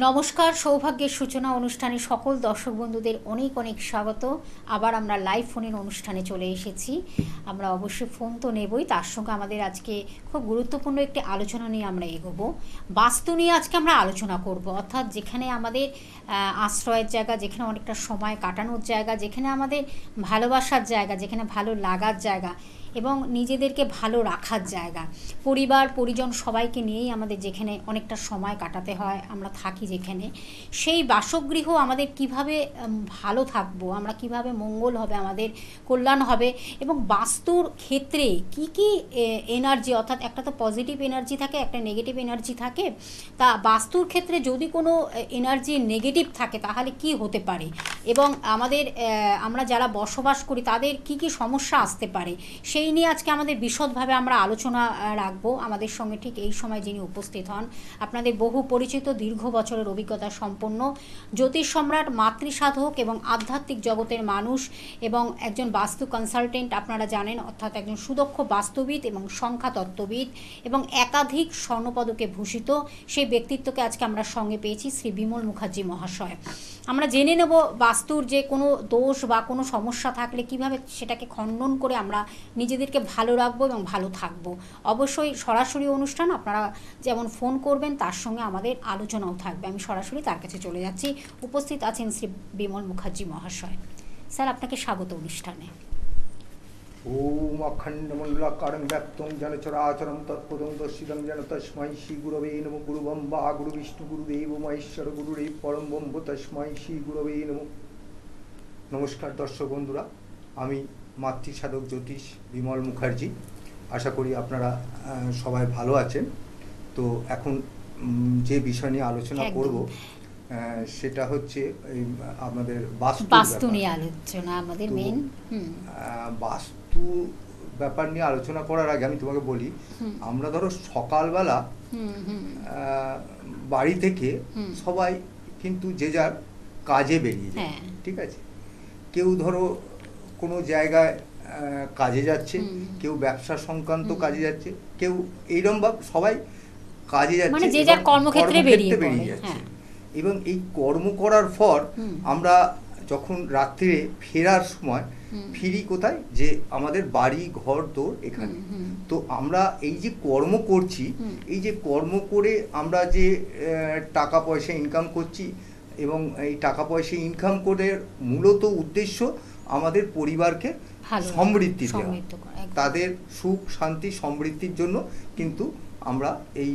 নমস্কার, সৌভাগ্যের সূচনা অনুষ্ঠানে সকল দর্শক বন্ধুদের অনেক অনেক স্বাগত। আবার আমরা লাইভ ফোনের অনুষ্ঠানে চলে এসেছি। আমরা অবশ্যই ফোন তো নেবই, তার সঙ্গে আমাদের আজকে খুব গুরুত্বপূর্ণ একটি আলোচনা নিয়ে আমরা এগোবো। বাস্তু নিয়ে আজকে আমরা আলোচনা করব, অর্থাৎ যেখানে আমাদের আশ্রয়ের জায়গা, যেখানে অনেকটা সময় কাটানোর জায়গা, যেখানে আমাদের ভালোবাসার জায়গা, যেখানে ভালো লাগার জায়গা এবং নিজেদেরকে ভালো রাখার জায়গা, পরিবার পরিজন সবাইকে নিয়েই আমাদের যেখানে অনেকটা সময় কাটাতে হয়, আমরা থাকি যেখানে, সেই বাসগৃহ আমাদের কিভাবে ভালো থাকবো, আমরা কিভাবে মঙ্গল হবে, আমাদের কল্যাণ হবে, এবং বাস্তুর ক্ষেত্রে কি কি এনার্জি, অর্থাৎ একটা তো পজিটিভ এনার্জি থাকে, একটা নেগেটিভ এনার্জি থাকে। তা বাস্তুর ক্ষেত্রে যদি কোনো এনার্জি নেগেটিভ থাকে তাহলে কি হতে পারে, এবং আমাদের আমরা যারা বসবাস করি তাদের কি কি সমস্যা আসতে পারে, সেই নিয়ে আজকে আমাদের বিশদভাবে আমরা আলোচনা রাখবো। আমাদের সঙ্গে ঠিক এই সময় যিনি উপস্থিত হন, আপনাদের বহু পরিচিত, দীর্ঘ বছরের অভিজ্ঞতা সম্পন্ন জ্যোতিষ সম্রাট, মাতৃসাধক এবং আধ্যাত্মিক জগতের মানুষ এবং একজন বাস্তু কনসালটেন্ট আপনারা জানেন, অর্থাৎ একজন সুদক্ষ বাস্তুবিদ এবং সংখ্যাতত্ত্ববিদ এবং একাধিক স্বর্ণপদকে ভূষিত সেই ব্যক্তিত্বকে আজকে আমরা সঙ্গে পেয়েছি, শ্রী বিমল মুখার্জি মহাশয়। আমরা জেনে নেব বাস্তুর যে কোনো দোষ বা কোনো সমস্যা থাকলে কিভাবে সেটাকে খণ্ডন করে আমরা নিজেদেরকে ভালো রাখবো এবং ভালো থাকবো। অবশ্যই সরাসরি অনুষ্ঠান, আপনারা যেমন ফোন করবেন তার সঙ্গে আমাদের আলোচনাও থাকবে। আমি সরাসরি তার কাছে চলে যাচ্ছি। উপস্থিত আছেন শ্রী বিমল মুখার্জি মহাশয়। স্যার, আপনাকে স্বাগত অনুষ্ঠানে। ওম অখণ্ডমণ্ডলাকারং ব্যক্তং যেন চরাচরং তৎপদং দর্শিতং যেন তস্मै শ্রী গুরবে নমঃ। গুরু ব্রহ্মা গুরু বিষ্ণু গুরুদেব মহেশ্বর গুরুরেব পরম ব্রহ্ম তস্मै শ্রী গুরবে নমঃ। নমস্কার দর্শক বন্ধুরা, আমি মাতৃসাধক জ্যোতিষ বিমল মুখার্জি। আশা করি আপনারা সবাই ভালো আছেন। তো এখন যে বিষয় নিয়ে আলোচনা করব সেটা হচ্ছে আমাদের বাস্তু নিয়ে আলোচনা, আমাদের মেন বাস্তু ব্যাপার নিয়ে আলোচনা করার আগে আমি তোমাকে বলি, আমরা ধরো সকালবেলা বাড়ি থেকে সবাই কিন্তু যে যার কাজে বেরিয়ে যায়, ঠিক আছে? কেউ ধরো কোনো জায়গায় কাজে যাচ্ছে, কেউ ব্যবসা সংক্রান্ত কাজে যাচ্ছে, কেউ এইরকম ভাব সবাই কাজে যাচ্ছে, মানে যে যার কর্মক্ষেত্রে বেরিয়ে যাচ্ছে। এবং এই কর্ম করার পর আমরা যখন রাত্রে ফেরার সময় ফিরি কোথায়, যে আমাদের বাড়ি ঘর দোর এখানে। তো আমরা এই যে কর্ম করছি, এই যে কর্ম করে আমরা যে টাকা পয়সা ইনকাম করছি, এবং এই টাকা পয়সা ইনকাম করে মূলত উদ্দেশ্য আমাদের পরিবারকে সমৃদ্ধি দেওয়া, তাদের সুখ শান্তি সমৃদ্ধির জন্য কিন্তু আমরা এই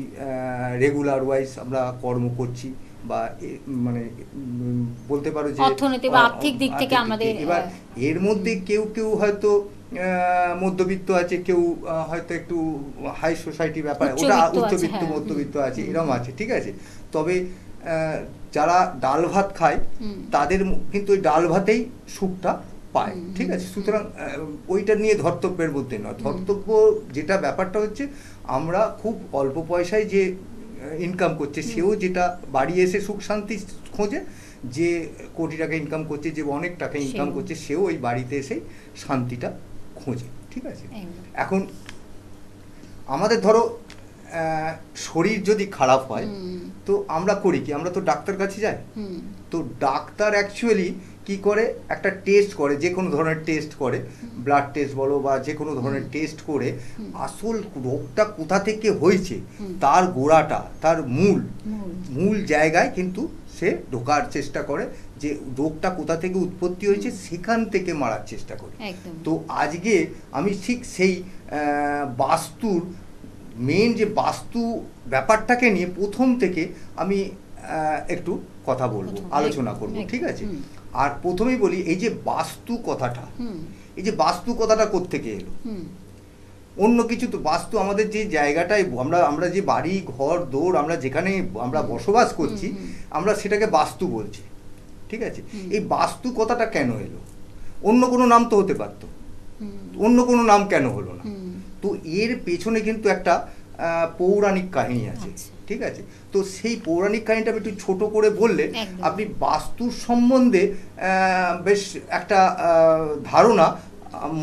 রেগুলার ওয়াইজ আমরা কর্ম করছি, বা মানে বলতে পারো যে অর্থনৈতিক বা আর্থিক দিক থেকে আমাদের। এবার এর মধ্যে কেউ কেউ হয়তো মধ্যবিত্ত আছে, কেউ হয়তো একটু হাই সোসাইটি ব্যাপার, ওটা উচ্চবিত্ত মধ্যবিত্ত আছে, এরকম আছে, ঠিক আছে? তবে যারা ডাল ভাত খায় তাদের কিন্তু ওই ডাল ভাতেই সুখটা পায়, ঠিক আছে? সুতরাং ওইটা নিয়ে ধর্তব্যের মধ্যে নয়। ধর্তব্য যেটা ব্যাপারটা হচ্ছে, আমরা খুব অল্প পয়সায় যে ইনকাম করছে, সেও যেটা বাড়ি এসে সুখ শান্তি খোঁজে, যে কোটি টাকা ইনকাম করছে, যে অনেক টাকা ইনকাম করছে, সেও ওই বাড়িতে এসে শান্তিটা খোঁজে, ঠিক আছে? এখন আমাদের ধরো শরীর যদি খারাপ হয়, তো আমরা করি কি, আমরা তো ডাক্তার কাছে যাই। তো ডাক্তার অ্যাকচুয়ালি কি করে, একটা টেস্ট করে, যে কোনো ধরনের টেস্ট করে, ব্লাড টেস্ট বলো বা যে কোনো ধরনের টেস্ট করে আসল রোগটা কোথা থেকে হয়েছে, তার গোড়াটা, তার মূল জায়গায় কিন্তু সে ঢোকার চেষ্টা করে, যে রোগটা কোথা থেকে উৎপত্তি হয়েছে সেখান থেকে মারার চেষ্টা করে। তো আজকে আমি ঠিক সেই বাস্তুর মেন যে বাস্তু ব্যাপারটাকে নিয়ে প্রথম থেকে আমি একটু কথা বলবো, আলোচনা করব, ঠিক আছে? আর প্রথমেই বলি, এই যে বাস্তু কথাটা, এই যে বাস্তু কথাটা কোত্থেকে এলো? অন্য কিছু তো, বাস্তু আমাদের যে জায়গাটায় আমরা যে বাড়ি ঘর দোর, আমরা যেখানে আমরা বসবাস করছি, আমরা সেটাকে বাস্তু বলছি, ঠিক আছে? এই বাস্তু কথাটা কেন এলো? অন্য কোনো নাম তো হতে পারতো, অন্য কোনো নাম কেন হলো না? তো এর পেছনে কিন্তু একটা পৌরাণিক কাহিনী আছে, ঠিক আছে? তো সেই পৌরাণিক কাহিনীটা আমি একটু ছোট করে বললে আপনি বাস্তুর সম্বন্ধে বেশ একটা ধারণা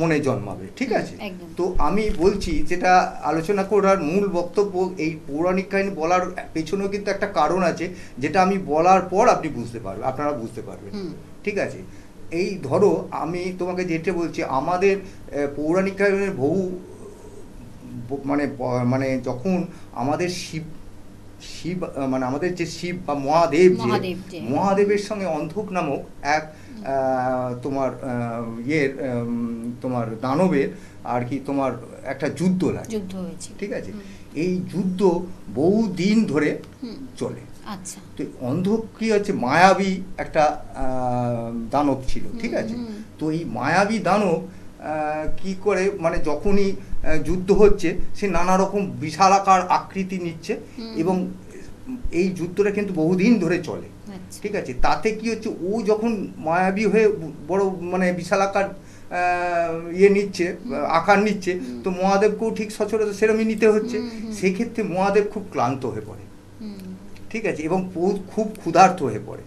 মনে জন্মাবে, ঠিক আছে? একদম। তো আমি বলছি, যেটা আলোচনা করার মূল বক্তব্য, এই পৌরাণিক কাহিনী বলার পেছনেও কিন্তু একটা কারণ আছে, যেটা আমি বলার পর আপনি বুঝতে পারবেন, আপনারা বুঝতে পারবেন, ঠিক আছে? এই ধরো আমি তোমাকে যেটা বলছি, আমাদের পৌরাণিক কাহিনীর বহু মানে মানে যখন আমাদের শিব শিব মানে আমাদের যে শিব বা মহাদেবের সঙ্গে অন্ধক নামক এক তোমার ইয়ের তোমার দানবের আর কি তোমার একটা যুদ্ধ লাগে, যুদ্ধ হয়েছে, ঠিক আছে? এই যুদ্ধ বহু দিন ধরে চলে। আচ্ছা। তো অন্ধক কি হচ্ছে, মায়াবী একটা দানব ছিল, ঠিক আছে? তো এই মায়াবী দানব কি করে, মানে যখনই যুদ্ধ হচ্ছে সে নানা রকম বিশালাকার আকৃতি নিচ্ছে, এবং এই যুদ্ধটা কিন্তু বহুদিন ধরে চলে, ঠিক আছে? তাতে কি হচ্ছে, ও যখন মায়াবী হয়ে বড় মানে বিশালাকার ইয়ে নিচ্ছে, আকার নিচ্ছে, তো মহাদেবকেও ঠিক সচরাচর সেরমই নিতে হচ্ছে। সেক্ষেত্রে মহাদেব খুব ক্লান্ত হয়ে পড়ে, ঠিক আছে, এবং খুব ক্ষুধার্ত হয়ে পড়ে।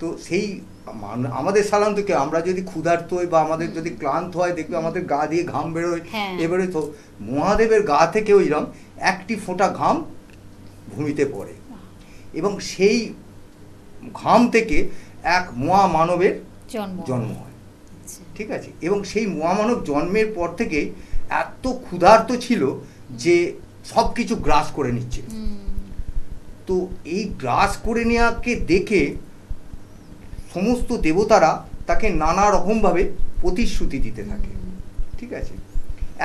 তো সেই আমাদের সাধারণত কি, আমরা যদি ক্ষুধার্ত হই বা আমাদের যদি ক্লান্ত হয়, দেখবে আমাদের গা দিয়ে ঘাম বেরোয়, এবারে তো মহাদেবের গা থেকে ওইরকম একটি ফোঁটা ঘাম ভূমিতে পড়ে, এবং সেই ঘাম থেকে এক মহামানবের জন্ম হয়, ঠিক আছে? এবং সেই মহামানব জন্মের পর থেকে এত ক্ষুধার্ত ছিল যে সব কিছু গ্রাস করে নিচ্ছে। তো এই গ্রাস করে নেওয়াকে দেখে সমস্ত দেবতারা তাকে নানা রকমভাবে প্রতিশ্রুতি দিতে থাকে, ঠিক আছে?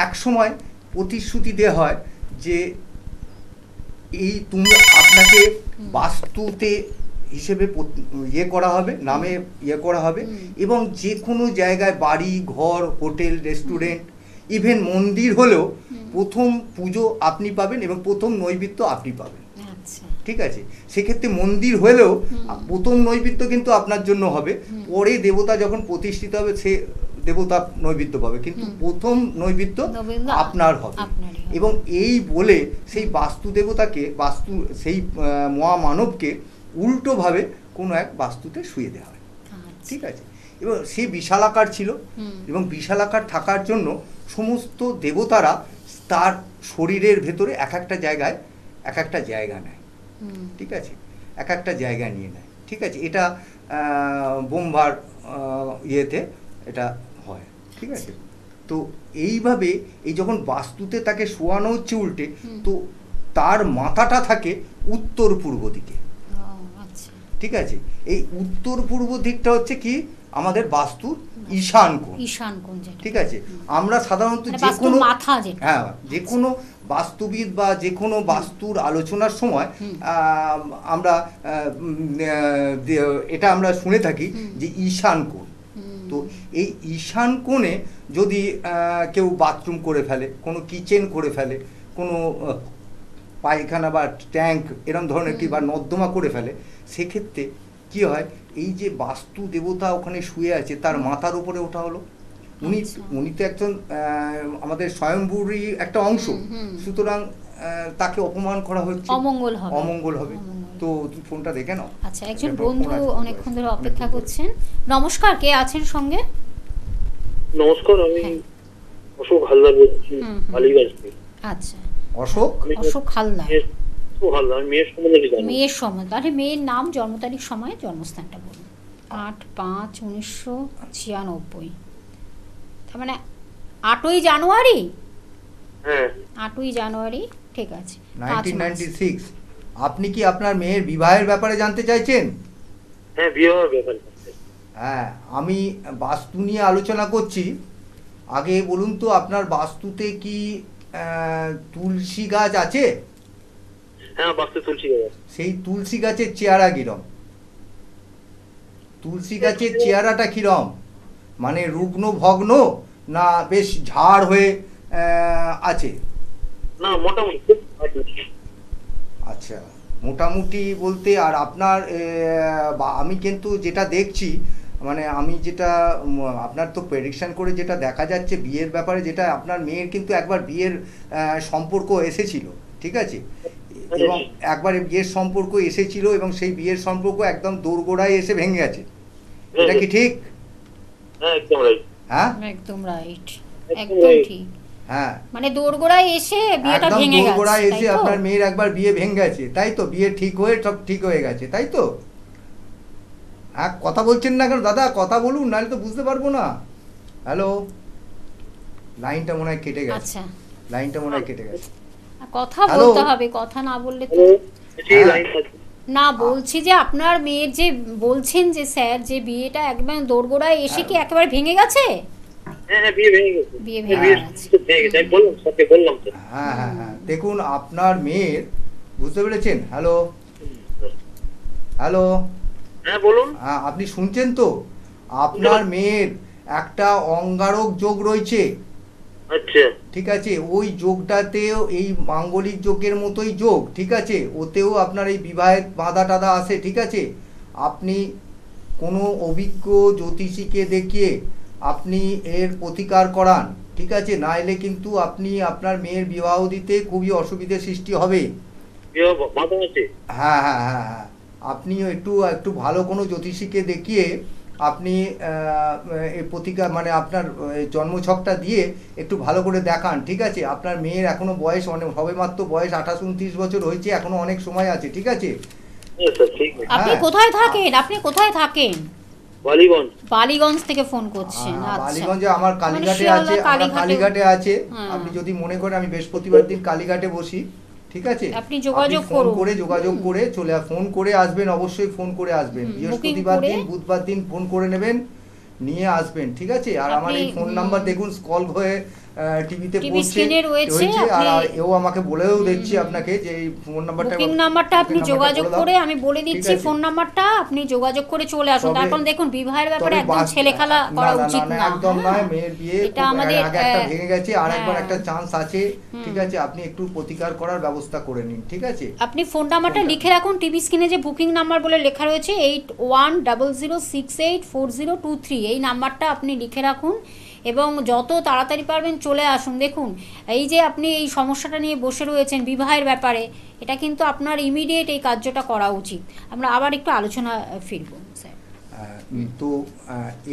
এক সময় প্রতিশ্রুতি দেওয়া হয় যে এই তুমি আপনাকে বাস্তুতে হিসেবে ইয়ে করা হবে, নামে ইয়ে করা হবে, এবং যে কোনো জায়গায় বাড়ি ঘর হোটেল রেস্টুরেন্ট ইভেন মন্দির হলেও প্রথম পুজো আপনি পাবেন এবং প্রথম নৈবেদ্য আপনি পাবেন, ঠিক আছে? সেক্ষেত্রে মন্দির হলেও প্রথম নৈবেদ্য কিন্তু আপনার জন্য হবে, পরে দেবতা যখন প্রতিষ্ঠিত হবে সে দেবতা নৈবেদ্য পাবে, কিন্তু প্রথম নৈবেদ্য আপনার হবে। এবং এই বলে সেই বাস্তু দেবতাকে সেই মহামানবকে উল্টোভাবে কোনো এক বাস্তুতে শুয়ে দেওয়া হয়, ঠিক আছে? এবং সে বিশালাকার ছিল, এবং বিশালাকার থাকার জন্য সমস্ত দেবতারা তার শরীরের ভেতরে এক একটা জায়গা নেয়, ঠিক আছে? এক একটা জায়গা নিয়ে নেয়, ঠিক আছে? এটা বোম্বার ইয়েতে এটা হয়, ঠিক আছে? তো এইভাবে এই যখন বাস্তুতে তাকে শোয়ানো হচ্ছে উল্টে, তো তার মাথাটা থাকে উত্তর পূর্ব দিকে, ঠিক আছে? এই উত্তর পূর্ব দিকটা হচ্ছে কি আমাদের বাস্তুর ঈশান কোণ, ঠিক আছে? আমরা সাধারণত যে কোনো বাস্তুবিদ বা যে কোনো বাস্তুর আলোচনার সময় আমরা এটা আমরা শুনে থাকি যে ঈশান কোণ। তো এই ঈশান কোণে যদি কেউ বাথরুম করে ফেলে, কোনো কিচেন করে ফেলে, কোনো পায়খানা বা ট্যাঙ্ক এরকম ধরনের কি বা নর্দমা করে ফেলে, সেক্ষেত্রে কি হয়, এই যে বাস্তু দেবতা ওখানে শুয়ে আছে তার মাথার উপরে ওঠা হলো, উনি তো একজন আমাদের স্বয়ম্ভূরই একটা অংশ, সুতরাং তাকে অপমান করা হচ্ছে, অমঙ্গল হবে। তো তুমি ফোনটা দেখে নাও। আচ্ছা, একজন বন্ধু অনেকক্ষণ ধরে অপেক্ষা করছেন। নমস্কার, কে আছেন সঙ্গে? নমস্কার, আমি অশোক হালদার বলছি, আলিগঞ্জ থেকে। আচ্ছা, অশোক হালদার। মেয়ের সম্বন্ধে, আরে মেয়ের নাম, জন্ম তারিখ, সময়, জন্মস্থানটা বলুন। 8/5/1996, তার মানে 8ই জানুয়ারি। হ্যাঁ, 8ই জানুয়ারি, ঠিক আছে। 1996। আপনি কি আপনার মেয়ের বিবাহের ব্যাপারে জানতে চাইছেন? হ্যাঁ, বিবাহের ব্যাপারে। হ্যাঁ, আমি বাস্তু নিয়ে আলোচনা করছি। আগে বলুন তো, আপনার বাস্তুতে কি তুলসী গাছ আছে? হ্যাঁ, বাস্তুতে তুলসী গাছ। সেই তুলসী গাছের চেহারা কিরম? তুলসী গাছের চেহারাটা কিরম? মানে রুগ্ন ভগ্ন না বেশ ঝাড় হয়ে আছে? না, মোটামুটি। আচ্ছা, মোটামুটি বলতে, আর আপনার আমি কিন্তু যেটা দেখছি, মানে আমি যেটা আপনার তো প্রেডিকশন করে যেটা দেখা যাচ্ছে বিয়ের ব্যাপারে, যেটা আপনার মেয়ের কিন্তু একবার বিয়ের সম্পর্ক এসেছিল, ঠিক আছে? এবং একবার বিয়ের সম্পর্ক এসেছিল এবং সেই বিয়ের সম্পর্ক একদম দোরগোড়ায় এসে ভেঙে গেছে, এটা কি ঠিক? হ্যাঁ একদম রাইট, একদম একদম right। ঠিক। হ্যাঁ, মানে দোরগোড়ায় এসে বিয়েটা একদম ভেঙে গেছে, দোরগোড়ায় তাই এসে তো? আপনার মেয়ের একবার বিয়ে ভেঙে গেছে, তাই তো? বিয়ে ঠিক হয়ে সব ঠিক হয়ে গেছে, তাই তো? হ্যাঁ, কথা বলছেন না কেন দাদা? কথা বলুন, নাহলে তো বুঝতে পারবো না। হ্যালো, লাইনটা মনে হয় কেটে গেছে, আচ্ছা, লাইনটা মনে হয় কেটে গেছে। কথা হ্যালো? বলতে হবে, কথা না বললে তো হ্যালো, জি হ্যাঁ। লাইন আছে। না। বলছি যে আপনার মেয়ের যে বলছেন যে স্যার যে বিয়েটা একদম দোরগোড়ায় এসে কি একেবারে ভেঙে গেছে? হ্যাঁ হ্যাঁ, বিয়ে ভেঙে গেছে। বিয়ে হ্যাঁ, ভেঙে বিয়ে গেছে। ভেঙে গেছে, আমি বললাম স্যারকে, বললাম তো। হ্যাঁ হ্যাঁ হ্যাঁ, দেখুন আপনার মেয়ের, বুঝতে পেরেছেন? হ্যালো, হ্যালো, হ্যাঁ বলুন। হ্যাঁ, আপনি শুনছেন তো? আপনার মেয়ের একটা অঙ্গারক যোগ রয়েছে, আচ্ছা ঠিক আছে? ওই যোগটাতেও এই মাঙ্গলিক যোগের মতোই যোগ, ঠিক আছে? ওতেও আপনার এই বিবাহের বাধা টাধা আসে, ঠিক আছে? আপনি কোনো অভিজ্ঞ জ্যোতিষীকে দেখিয়ে আপনি এর প্রতিকার করান, ঠিক আছে? নাইলে কিন্তু আপনি আপনার মেয়ের বিবাহ দিতে খুবই অসুবিধার সৃষ্টি হবে। বিয়ে বাধা আছে। হ্যাঁ হ্যাঁ হ্যাঁ হ্যাঁ, আপনিও একটু একটু ভালো কোনো জ্যোতিষীকে দেখিয়ে আপনি এই প্রতিকার মানে আপনার জন্মছকটা দিয়ে একটু ভালো করে দেখান, ঠিক আছে? আপনার মেয়ের এখনো বয়স অনেক, সবেমাত্র বয়স 28-29 বছর হয়েছে, এখনো অনেক সময় আছে, ঠিক আছে? হ্যাঁ স্যার, ঠিক আছে। আপনি হ্যাঁ। কোথায় থাকেন? আপনি কোথায় থাকেন? বালিগঞ্জ। বালিগঞ্জ থেকে ফোন করছেন? আচ্ছা, বালিগঞ্জে আমার কালীঘাটে শিয়ালদা আছে, আমার কালীঘাটে আছে। হ্যাঁ। আপনি যদি মনে করেন, আমি বৃহস্পতিবার দিন কালীঘাটে বসি, ঠিক আছে? আপনি যোগাযোগ ফোন করুন। করে যোগাযোগ করে ফোন করে আসবেন, অবশ্যই ফোন করে আসবেন। হুম, বৃহস্পতিবার booking করে। দিন, বুধবার দিন ফোন করে নেবেন, নিয়ে আসবেন, ঠিক আছে? আর আমার আপনি, এই ফোন নাম্বার দেখুন স্ক্রল হয়ে টিভিতে TV পড়ছে, স্ক্রিনে রয়েছে, আর আপনি- আর এও আমাকে বলেও দিচ্ছি আপনাকে যে এই ফোন নাম্বারটা, বুকিং নাম্বারটা আপনি যোগাযোগ করে, আমি বলে দিচ্ছি আছে? ফোন নাম্বারটা, আপনি যোগাযোগ করে চলে আসুন। তবে- তার কারণ দেখুন, বিবাহের ব্যাপারে তবে একদম ছেলেখেলা করা উচিত না। একদম হ্যাঁ। নয়। মেয়ের বিয়ে এটা খুব আমাদের আগে একটা ভেঙে গেছে, আর একবার হ্যাঁ। একটা চান্স আছে, ঠিক আছে? আপনি একটু প্রতিকার করার ব্যবস্থা করে নিন, ঠিক আছে? আপনি ফোন নাম্বারটা ফোনটা- লিখে রাখুন, টিভি স্ক্রিনে যে বুকিং নাম্বার বলে লেখা রয়েছে 8100684023, এই নাম্বারটা আপনি লিখে রাখুন এবং যত তাড়াতাড়ি পারবেন চলে আসুন। দেখুন, এই যে আপনি এই সমস্যাটা নিয়ে বসে রয়েছেন বিবাহের ব্যাপারে, এটা কিন্তু আপনার ইমিডিয়েট এই কার্যটা করা উচিত। আমরা আবার একটু আলোচনা ফিরবো স্যার। তো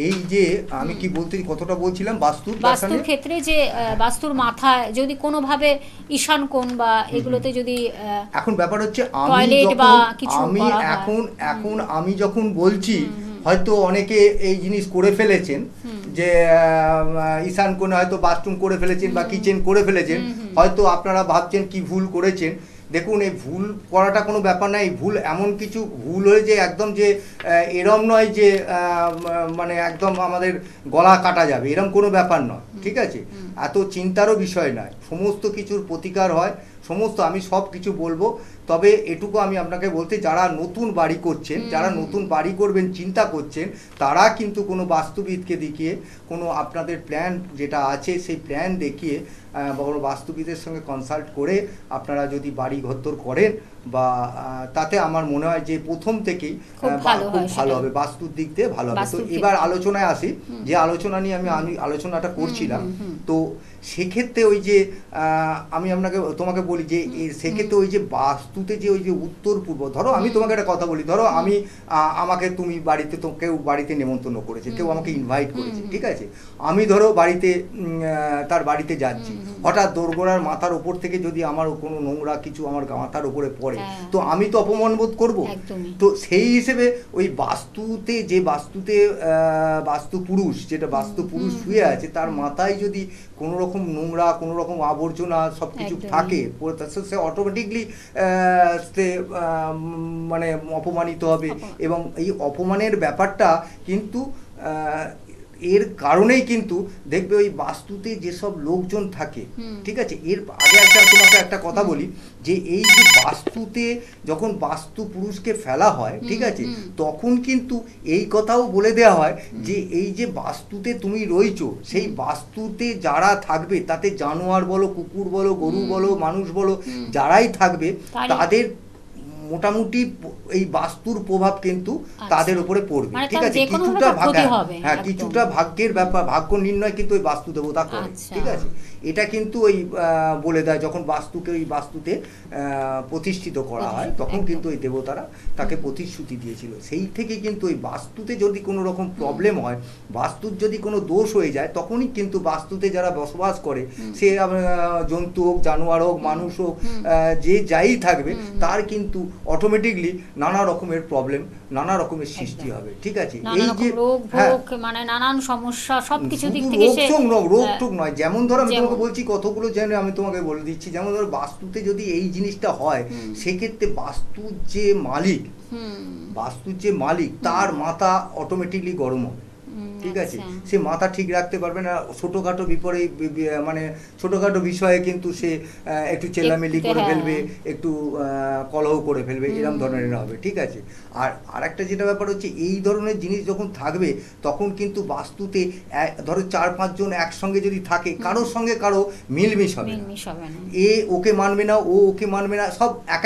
এই যে আমি কি বলতে, কতটা বলছিলাম বাস্তুর বাস্তুর ক্ষেত্রে যে বাস্তুর মাথায় যদি কোনোভাবে ঈশান কোণ বা এগুলোতে যদি এখন ব্যাপার হচ্ছে টয়লেট বা কিছু আমি করা হয়। এখন আমি যখন বলছি, হয়তো অনেকে এই জিনিস করে ফেলেছেন যে ঈশান কোণে হয়তো বাথরুম করে ফেলেছেন বা কিচেন করে ফেলেছেন, হয়তো আপনারা ভাবছেন কি ভুল করেছেন। দেখুন, এই ভুল করাটা কোনো ব্যাপার না। এই ভুল এমন কিছু ভুল হয়ে যে একদম যে এরম নয় যে মানে একদম আমাদের গলা কাটা যাবে, এরম কোনো ব্যাপার নয়, ঠিক আছে? এত চিন্তারও বিষয় নয়, সমস্ত কিছুর প্রতিকার হয়, সমস্ত আমি সব কিছু বলবো। তবে এটুকু আমি আপনাকে বলতে, যারা নতুন বাড়ি করছেন, যারা নতুন বাড়ি করবেন চিন্তা করছেন, তারা কিন্তু কোনো বাস্তুবিদকে দেখিয়ে, কোনো আপনাদের প্ল্যান যেটা আছে সেই প্ল্যান দেখিয়ে বড় বাস্তুবিদের সঙ্গে কনসাল্ট করে আপনারা যদি বাড়ি ঘরদোর করেন, বা তাতে আমার মনে হয় যে প্রথম থেকেই খুব খুব ভালো ভালো সেটা। হবে, বাস্তুর দিক দিয়ে ভালো হবে। তো বাস্তুর এবার ক্ষেত্রে। আলোচনায় আসি, যে আলোচনা নিয়ে আমি আলোচনাটা করছিলাম। তো সেক্ষেত্রে ওই যে আমি তোমাকে বলি যে সেক্ষেত্রে ওই যে বাস্তুতে যে ওই যে উত্তর পূর্ব, ধরো আমি তোমাকে একটা কথা বলি, ধরো আমি আমাকে তুমি বাড়িতে, তো কেউ বাড়িতে নেমন্তন্ন করেছে, কেউ আমাকে ইনভাইট করেছে, ঠিক আছে? আমি ধরো বাড়িতে তার বাড়িতে যাচ্ছি, হঠাৎ দোরগোড়ার মাথার ওপর থেকে যদি আমার কোনো নোংরা কিছু আমার মাথার উপরে পড়ে, তো আমি তো অপমান বোধ করবো। তো সেই হিসেবে ওই বাস্তুতে যে বাস্তু পুরুষ, যেটা বাস্তু পুরুষ শুয়ে আছে, তার মাথায় যদি কোনো রকম নোংরা, কোনো রকম আবর্জনা সব কিছু থাকে, সে অটোমেটিকলি মানে অপমানিত হবে। এবং এই অপমানের ব্যাপারটা কিন্তু এর কারণেই কিন্তু দেখবে ওই বাস্তুতে যেসব লোকজন থাকে, ঠিক আছে? এর আগে তোমাকে একটা কথা বলি, যে এই যে বাস্তুতে যখন বাস্তু পুরুষকে ফেলা হয়, ঠিক আছে, তখন কিন্তু এই কথাও বলে দেওয়া হয় যে এই যে বাস্তুতে তুমি রয়েছো, সেই বাস্তুতে যারা থাকবে, তাতে জানোয়ার বলো, কুকুর বলো, গরু বলো, মানুষ বলো, যারাই থাকবে, তাদের মোটামুটি এই বাস্তুর প্রভাব কিন্তু তাদের উপরে পড়বে, ঠিক আছে? কিছুটা কিছুটা ভাগ্যের ব্যাপার, ভাগ্য নির্ণয় কিন্তু ওই বাস্তু দেবতা করে, ঠিক আছে? এটা কিন্তু ওই বলে দেয় যখন বাস্তুকে ওই বাস্তুতে প্রতিষ্ঠিত করা হয় তখন কিন্তু ওই দেবতারা তাকে প্রতিশ্রুতি দিয়েছিল। সেই থেকে কিন্তু ওই বাস্তুতে যদি কোনো রকম প্রবলেম হয়, বাস্তুর যদি কোনো দোষ হয়ে যায়, তখনই কিন্তু বাস্তুতে যারা বসবাস করে, সে জন্তু হোক, জানোয়ার হোক, মানুষ হোক, যে যাই থাকবে, তার কিন্তু অটোমেটিকলি নানা রকমের প্রবলেম, নানা রকমের সৃষ্টি হবে। ঠিক আছে, এই যে মানে নানান সমস্যা সবকিছু দিক থেকে রোগ টোগ নয়, যেমন ধরো আমি তোমাকে বলছি কতগুলো জেনে আমি তোমাকে বলে দিচ্ছি। যেমন ধরো বাস্তুতে যদি এই জিনিসটা হয়, সেক্ষেত্রে বাস্তুর যে মালিক তার মাথা অটোমেটিকলি গরম হবে। ঠিক আছে, সে মাথা ঠিক রাখতে পারবে না, ছোটোখাটো মানে ছোটোখাটো বিষয়ে কিন্তু সে একটু চেল্লামিলি করে ফেলবে, একটু কলহ করে ফেলবে, এরকম ধরনের হবে। ঠিক আছে, আর একটা যেটা ব্যাপার হচ্ছে, এই ধরনের জিনিস যখন থাকবে তখন কিন্তু বাস্তুতে ধরো 4-5 জন একসঙ্গে যদি থাকে, কারোর সঙ্গে কারো মিলমিশ হবে না, এ ওকে মানবে না, ও ওকে মানবে না, সব এক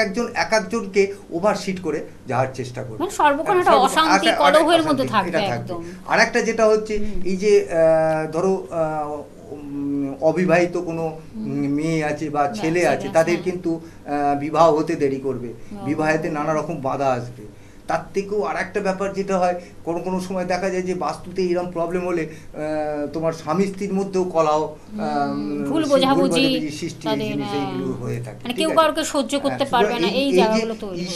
একজনকে ওভারশিট করে যাওয়ার চেষ্টা করবে, সর্বক্ষণ একটা অশান্তি কলহের মধ্যে থাকবে। আর একটা যেটা হচ্ছে, এই যে ধরো অবিবাহিত কোনো মেয়ে আছে বা ছেলে আছে, তাদের কিন্তু বিবাহ হতে দেরি করবে, বিবাহেতে নানা রকম বাধা আসবে। তার থেকেও আর একটা ব্যাপার যেটা হয়, কোনো সময় দেখা যায় যে বাস্তুতে এরকম প্রবলেম হলে তোমার স্বামী স্ত্রীর মধ্যেও কলহ, ভুল বোঝাবুঝি সৃষ্টি এইগুলো হয়ে থাকে, মানে কেউ কাউকে সহ্য করতে পারবে না। এই জায়গাগুলো তৈরি হচ্ছে।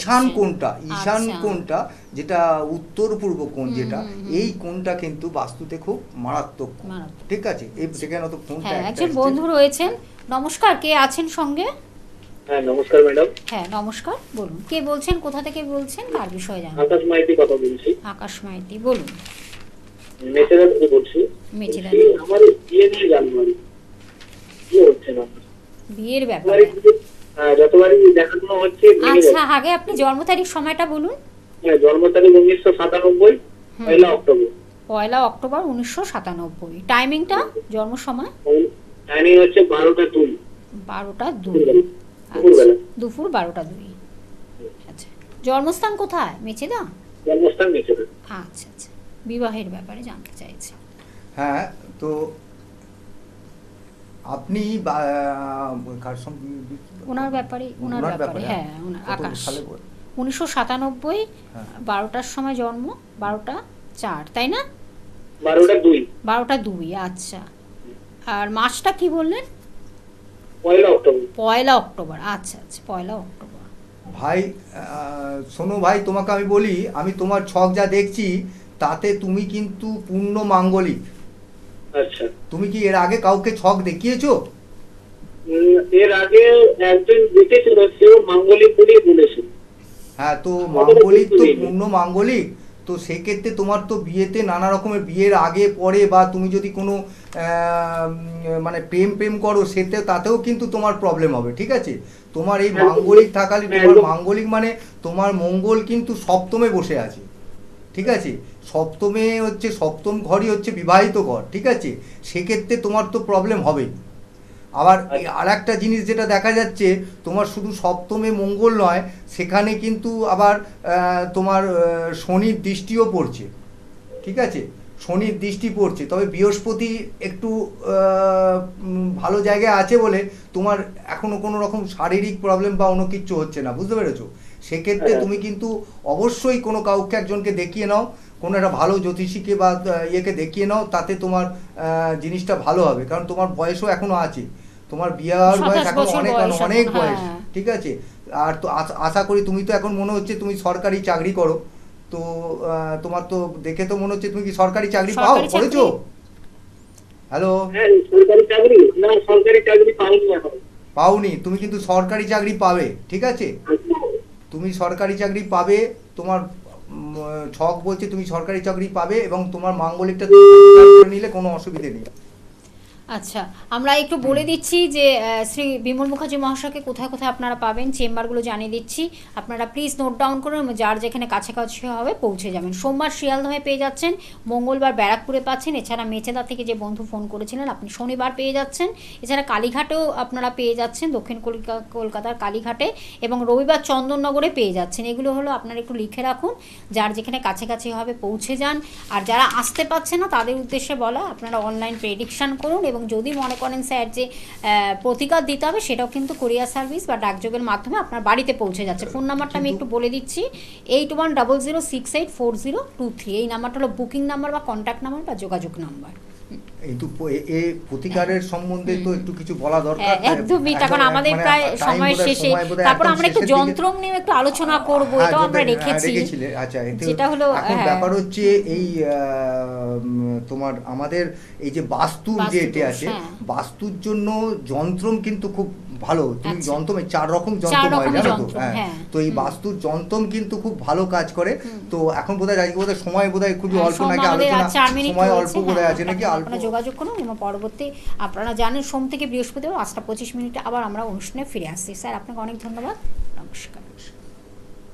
ঈশান কোণটা যেটা উত্তর পূর্ব কোণ, যেটা এই কোণটা কিন্তু বাস্তুতে খুব মারাত্মক। ঠিক আছে, এই সেখানে তো কোণটা একজন বন্ধু রয়েছেন। নমস্কার, কে আছেন সঙ্গে? হ্যাঁ নমস্কার ম্যাডাম। হ্যাঁ নমস্কার, বলুন কে বলছেন, কোথা থেকে বলছেন, কার বিষয়ে জানেন? আকাশ মাইতি কথা বলছি। আকাশ মাইতি, বলুন। মেচেদা থেকে বলছি। মেচেদা, আমার বিয়ে নিয়ে জানবো, কি হচ্ছে না বিয়ের ব্যাপারে যতবারই দেখাশোনা হচ্ছে। আচ্ছা, আগে আপনি জন্ম তারিখ সময়টা বলুন। হ্যাঁ, জন্ম তারিখ 1997, 1 অক্টোবর। 1 অক্টোবর 1997। টাইমিংটা, জন্ম সময়? টাইমিং হচ্ছে 12টা 2। 12টা 2, দুপুর 12টা 2। আচ্ছা, জন্মস্থান কোথায়? মেচেদা? জন্মস্থান মেচেদা। আচ্ছা আচ্ছা, বিবাহের ব্যাপারে জানতে চাইছি। হ্যাঁ, তো আপনি ওনার ব্যাপারে হ্যাঁ, আকাশ 1997, 12টার সময় জন্ম, 12টা 4, তাই না? 12টা 2। আচ্ছা, আর মাসটা কি বললেন? 1 অক্টোবর। আচ্ছা আচ্ছা, 1 অক্টোবর। ভাই শোনো ভাই, তোমাকে আমি বলি, আমি তোমার ছক যা দেখছি তাতে তুমি কিন্তু পূর্ণ মাঙ্গলিক। আচ্ছা, তুমি কি এর আগে কাউকে ছক দেখিয়েছো? এর আগে একজন দেখেছিল, সেও মাঙ্গলিক বলেই বলেছে। হ্যাঁ, তো মাঙ্গলিক তো পূর্ণ মাঙ্গলিক, তো সেক্ষেত্রে তোমার তো বিয়েতে নানা রকমের, বিয়ের আগে পরে বা তুমি যদি কোনো মানে প্রেম করো, তাতেও কিন্তু তোমার প্রবলেম হবে। ঠিক আছে, তোমার এই মাঙ্গলিক থাকালে, তোমার মাঙ্গলিক মানে তোমার মঙ্গল কিন্তু সপ্তমে বসে আছে। ঠিক আছে, সপ্তমে হচ্ছে, সপ্তম ঘরই হচ্ছে বিবাহিত ঘর। ঠিক আছে, সেক্ষেত্রে তোমার তো প্রবলেম হবেই। আবার আর একটা জিনিস যেটা দেখা যাচ্ছে, তোমার শুধু সপ্তমে মঙ্গল নয়, সেখানে কিন্তু আবার তোমার শনির দৃষ্টিও পড়ছে। ঠিক আছে, শনির দৃষ্টি পড়ছে, তবে বৃহস্পতি একটু ভালো জায়গায় আছে বলে তোমার এখনো কোনো রকম শারীরিক প্রবলেম বা অন্য কিচ্ছু হচ্ছে না, বুঝতে পেরেছো? সেক্ষেত্রে তুমি কিন্তু অবশ্যই কোনো কাউকে একজনকে দেখিয়ে নাও, কোনো একটা ভালো জ্যোতিষীকে বা ইয়েকে দেখিয়ে নাও, তাতে তোমার জিনিসটা ভালো হবে। কারণ তোমার বয়সও এখনো আছে, তোমার বিয়ের বয়স এখন অনেক বয়স। ঠিক আছে, আর তো আশা করি তুমি তো এখন মনে হচ্ছে তুমি সরকারি চাকরি করো, তো তোমার তো দেখে তো মনে হচ্ছে তুমি কি সরকারি চাকরি করেছো? হ্যালো, সরকারি চাকরি পাওনি? তুমি কিন্তু সরকারি চাকরি পাবে। ঠিক আছে, তুমি সরকারি চাকরি পাবে, তোমার ছক বলছে তুমি সরকারি চাকরি পাবে, এবং তোমার মাঙ্গলিকটা করে নিলে কোনো অসুবিধে নেই। আচ্ছা, আমরা একটু বলে দিচ্ছি যে শ্রী বিমল মুখার্জি মহাশয়কে কোথায় কোথায় আপনারা পাবেন, চেম্বারগুলো জানিয়ে দিচ্ছি, আপনারা প্লিজ নোট ডাউন করুন, যার যেখানে কাছাকাছি হবে পৌঁছে যাবেন। সোমবার শিয়ালদহে পেয়ে যাচ্ছেন, মঙ্গলবার ব্যারাকপুরে পাচ্ছেন, এছাড়া মেচেদা থেকে যে বন্ধু ফোন করেছিলেন আপনি শনিবার পেয়ে যাচ্ছেন, এছাড়া কালীঘাটেও আপনারা পেয়ে যাচ্ছেন, দক্ষিণ কলকাতার কালীঘাটে, এবং রবিবার চন্দননগরে পেয়ে যাচ্ছেন। এগুলো হলো, আপনারা একটু লিখে রাখুন, যার যেখানে কাছাকাছি হবে পৌঁছে যান। আর যারা আসতে পারছে না তাদের উদ্দেশ্যে বলা, আপনারা অনলাইন প্রেডিকশান করুন এবং যদি মনে করেন স্যার যে প্রতিকার দিতে হবে, সেটাও কিন্তু কুরিয়ার সার্ভিস বা ডাকযোগের মাধ্যমে আপনার বাড়িতে পৌঁছে যাচ্ছে। ফোন নাম্বারটা আমি একটু বলে দিচ্ছি, 8100684023। এই নাম্বারটা হলো বুকিং নাম্বার বা কন্ট্যাক্ট নাম্বার বা যোগাযোগ নাম্বার। কিন্তু এই প্রতিকারের সম্বন্ধে তো একটু কিছু বলা দরকার। একদমই, কারণ আমাদের প্রায় সময় শেষে, তারপর আমরা একটু যন্ত্র নিয়ে একটু আলোচনা করব, এটাও আমরা রেখেছি। আচ্ছা, যেটা হলো এখন ব্যাপার হচ্ছে এই তোমার আমাদের এই যে বাস্তুর যে এটা আছে, বাস্তুর জন্য যন্ত্রম কিন্তু খুব ভালো। তুমি যন্ত্রমে 4 রকম যন্ত্রম হয় জানো তো? হ্যাঁ, তো এই বাস্তুর যন্ত্রম কিন্তু খুব ভালো কাজ করে। তো এখন বোধহয় আজকে বোধহয় সময় বোধহয় খুবই অল্প নাকি, আলোচনা সময় অল্প বোধহয় আছে নাকি, আপনারা যোগাযোগ করুন। এবং পরবর্তী আপনারা জানেন সোম থেকে বৃহস্পতিবার 8টা 25 মিনিটে আবার আমরা অনুষ্ঠানে ফিরে আসছি। স্যার আপনাকে অনেক ধন্যবাদ, নমস্কার।